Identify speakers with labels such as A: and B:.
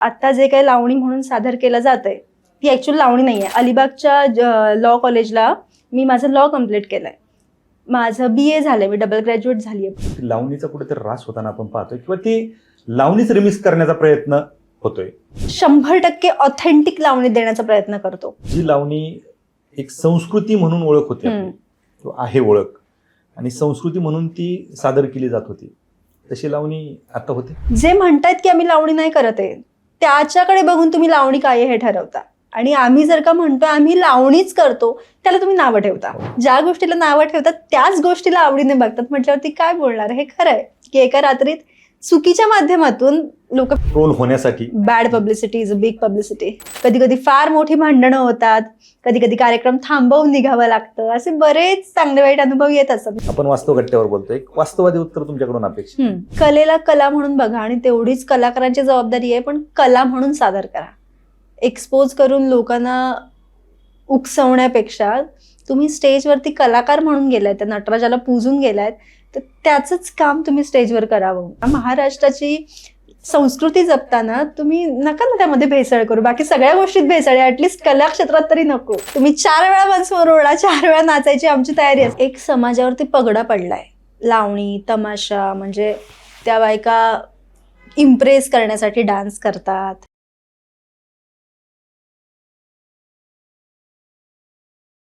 A: आता जे काही लावणी म्हणून सादर केलं जातंय ती ऍक्च्युअल लावणी नाहीये. अलिबागच्या लॉ कॉलेजला मी माझं लॉ कम्प्लीट केलंय. माझं BA झालंय, मी डबल ग्रॅज्युएट झालीय.
B: लावणीचा कुठेतरी रास होताना आपण पाहतोय किंवा ती लावणीच रिमिक्स करण्याचा प्रयत्न होतोय.
A: 100% ऑथेंटिक लावणी देण्याचा प्रयत्न करतो.
B: जी लावणी एक संस्कृती म्हणून ओळख होती आपली, किंवा आहे ओळख, आणि संस्कृती म्हणून ती सादर केली जात होती, तशी लावणी आता होते.
A: जे म्हणतायत की आम्ही लावणी नाही करत आहे, त्याच्याकडे बघून तुम्ही लावणी काय हे ठरवता. आणि आम्ही जर का म्हणतो आम्ही लावणीच करतो, त्याला तुम्ही नावं ठेवता. ज्या गोष्टीला नावं ठेवतात त्याच गोष्टीला आवडीने बघतात म्हटल्यावरती काय बोलणार. हे खरं आहे की एका रात्रीत चुकीच्या माध्यमातून लोक
B: ट्रोल होण्यासाठी
A: bad publicity is a big publicity. कधी कधी फार मोठी भांडणं होतात, कधी कधी कार्यक्रम थांबवून निघावं लागतं. असे बरेच चांगले वाईट अनुभव येत असतात.
B: आपण वास्तव घट्ट्यावर बोलतोय. एक वास्तववादी उत्तर तुमच्याकडून अपेक्षित.
A: कलेला कला म्हणून बघा आणि तेवढीच कलाकारांची जबाबदारी आहे, पण कला म्हणून सादर करा. एक्सपोज करून लोकांना उकसवण्यापेक्षा तुम्ही स्टेजवरती कलाकार म्हणून गेलाय, त्या नटराजाला पूजून गेलायत, तर त्याचंच काम तुम्ही स्टेजवर करावं. महाराष्ट्राची संस्कृती जपताना तुम्ही नका ना त्यामध्ये भेसळ करू. बाकी सगळ्या गोष्टीत भेसळ आहे, ऍटलिस्ट कला क्षेत्रात तरी नको. तुम्ही 4 वेळा मंचवर ओरडा, 4 वेळा नाचायची आमची तयारी असते. एक समाजावरती पगडा पडलाय. लावणी, तमाशा, म्हणजे त्या बायका इम्प्रेस करण्यासाठी डान्स करतात,